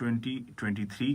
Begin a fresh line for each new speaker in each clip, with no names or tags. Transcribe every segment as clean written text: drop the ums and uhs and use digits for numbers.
2023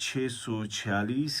646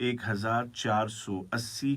1480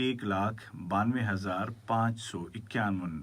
1,92,551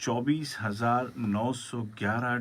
24,911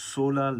16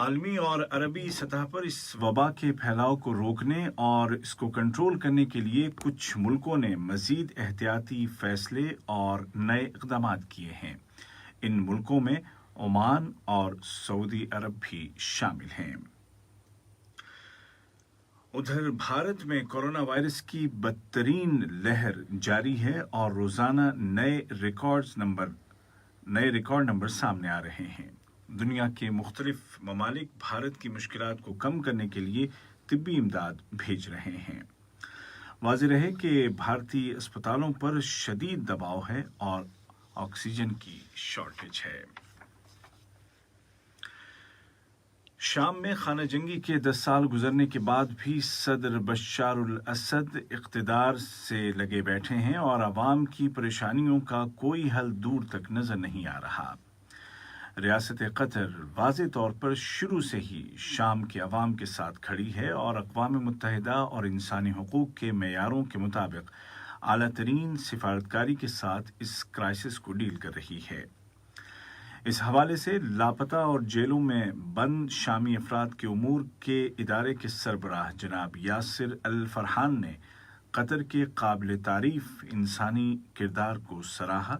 عالمی اور عربی سطح پر اس وبا کے پھیلاؤ کو روکنے اور اس کو کنٹرول کرنے کے لیے کچھ ملکوں نے مزید احتیاطی فیصلے اور نئے اقدامات کیے ہیں۔ ان ملکوں میں عمان اور سعودی عرب بھی شامل ہیں۔ ادھر بھارت میں کورونا وائرس کی بدترین لہر جاری ہے اور روزانہ نئے ریکارڈ نمبر سامنے آ رہے ہیں۔ دنیا کے مختلف ممالک بھارت کی مشکلات کو کم کرنے کے لیے طبی امداد بھیج رہے ہیں۔ واضح رہے کہ بھارتی اسپتالوں پر شدید دباؤ ہے اور آکسیجن کی شارٹیج ہے۔ شام میں خانہ جنگی کے 10 سال گزرنے کے بعد بھی صدر بشار الاسد اقتدار سے لگے بیٹھے ہیں اور عوام کی پریشانیوں کا کوئی حل دور تک نظر نہیں آ رہا۔ ریاست قطر واضح طور پر شروع سے ہی شام کے عوام کے ساتھ کھڑی ہے اور اقوام متحدہ اور انسانی حقوق کے معیاروں کے مطابق اعلیٰ ترین سفارتکاری کے ساتھ اس کرائسس کو ڈیل کر رہی ہے۔ اس حوالے سے لاپتہ اور جیلوں میں بند شامی افراد کے امور کے ادارے کے سربراہ جناب یاسر الفرحان نے قطر کے قابل تعریف انسانی کردار کو سراہا،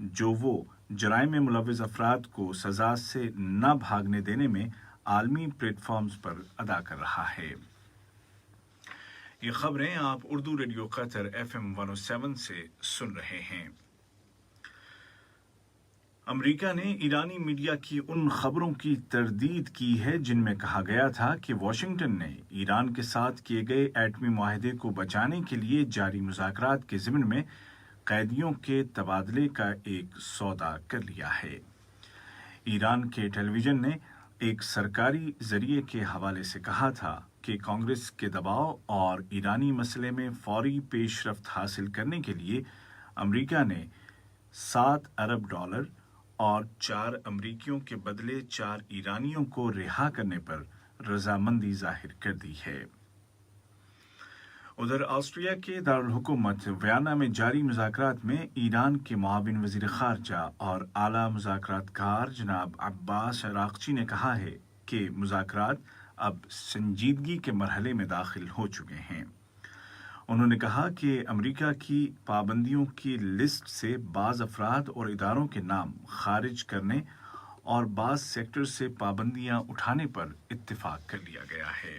جو وہ جرائم میں ملوث افراد کو سزا سے نہ بھاگنے دینے میں عالمی پلیٹ فارمز پر ادا کر رہا ہے۔ یہ خبریں آپ اردو ریڈیو قطر FM 107 سے سن رہے ہیں۔ امریکہ نے ایرانی میڈیا کی ان خبروں کی تردید کی ہے جن میں کہا گیا تھا کہ واشنگٹن نے ایران کے ساتھ کیے گئے ایٹمی معاہدے کو بچانے کے لیے جاری مذاکرات کے ضمن میں قیدیوں کے تبادلے کا ایک سودا کر لیا ہے۔ ایران کے ٹیلی ویژن نے ایک سرکاری ذریعے کے حوالے سے کہا تھا کہ کانگریس کے دباؤ اور ایرانی مسئلے میں فوری پیش رفت حاصل کرنے کے لیے امریکہ نے $7 ارب اور 4 امریکیوں کے بدلے 4 ایرانیوں کو رہا کرنے پر رضامندی ظاہر کر دی ہے۔ ادھر آسٹریا کے دارالحکومت ویانا میں جاری مذاکرات میں ایران کے معاون وزیر خارجہ اور اعلیٰ مذاکرات کار جناب عباس عراقچی نے کہا ہے کہ مذاکرات اب سنجیدگی کے مرحلے میں داخل ہو چکے ہیں۔ انہوں نے کہا کہ امریکہ کی پابندیوں کی لسٹ سے بعض افراد اور اداروں کے نام خارج کرنے اور بعض سیکٹر سے پابندیاں اٹھانے پر اتفاق کر لیا گیا ہے۔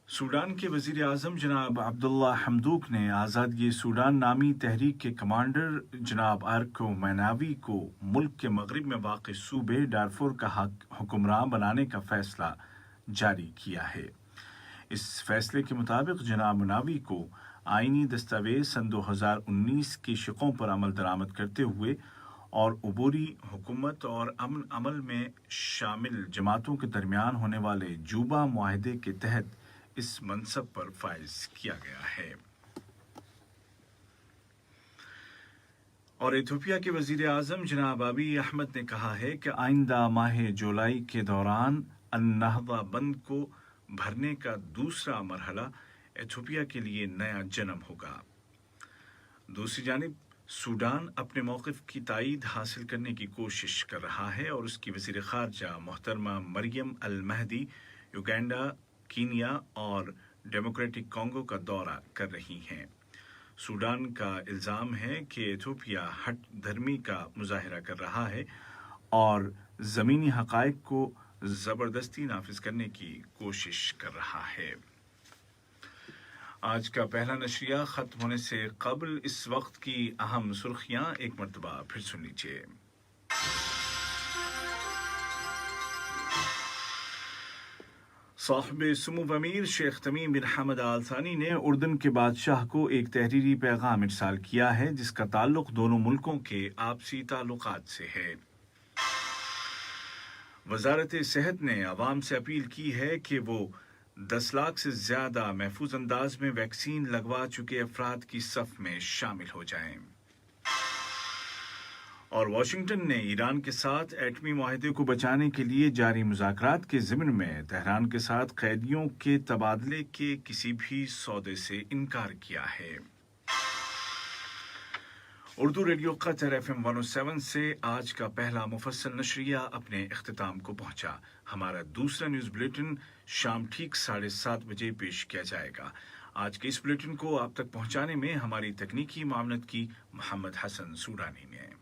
سوڈان کے وزیر اعظم جناب عبداللہ حمدوک نے آزادی سوڈان نامی تحریک کے کمانڈر جناب ارکو میناوی کو ملک کے مغرب میں واقع صوبے ڈارفور کا حکمراں بنانے کا فیصلہ جاری کیا ہے۔ اس فیصلے کے مطابق جناب مناوی کو آئینی دستاویز سن 2019 کی شقوں پر عمل درآمد کرتے ہوئے اور عبوری حکومت اور امن عمل میں شامل جماعتوں کے درمیان ہونے والے جوبا معاہدے کے تحت اس منصب پر فائز کیا گیا ہے۔ اور ایتھوپیا کے وزیر اعظم جناب ابی احمد نے کہا ہے کہ آئندہ ماہ جولائی کے دوران النہضہ بند کو بھرنے کا دوسرا مرحلہ ایتھوپیا کے لیے نیا جنم ہوگا۔ دوسری جانب سوڈان اپنے موقف کی تائید حاصل کرنے کی کوشش کر رہا ہے اور اس کی وزیر خارجہ محترمہ مریم المہدی یوگینڈا، کینیا اور ڈیموکریٹک کانگو کا دورہ کر رہی ہیں۔ سوڈان کا الزام ہے کہ ایتھوپیا ہٹ دھرمی کا مظاہرہ کر رہا ہے اور زمینی حقائق کو زبردستی نافذ کرنے کی کوشش کر رہا ہے۔ آج کا پہلا نشریہ ختم ہونے سے قبل اس وقت کی اہم سرخیاں ایک مرتبہ پھر سن لیجیے۔ صاحب سمو امیر شیخ تمیم بن حمد آل ثانی نے اردن کے بادشاہ کو ایک تحریری پیغام ارسال کیا ہے جس کا تعلق دونوں ملکوں کے آپسی تعلقات سے ہے۔ وزارت صحت نے عوام سے اپیل کی ہے کہ وہ 10 لاکھ سے زیادہ محفوظ انداز میں ویکسین لگوا چکے افراد کی صف میں شامل ہو جائیں۔ اور واشنگٹن نے ایران کے ساتھ ایٹمی معاہدے کو بچانے کے لیے جاری مذاکرات کے ضمن میں تہران کے ساتھ قیدیوں کے تبادلے کے کسی بھی سودے سے انکار کیا ہے۔ اردو ریڈیو قطر FM 107 سے آج کا پہلا مفصل نشریہ اپنے اختتام کو پہنچا۔ ہمارا دوسرا نیوز بلیٹن شام ٹھیک 7:30 بجے پیش کیا جائے گا۔ آج کے اس بلیٹن کو آپ تک پہنچانے میں ہماری تکنیکی معاونت کی محمد حسن سورانی نے۔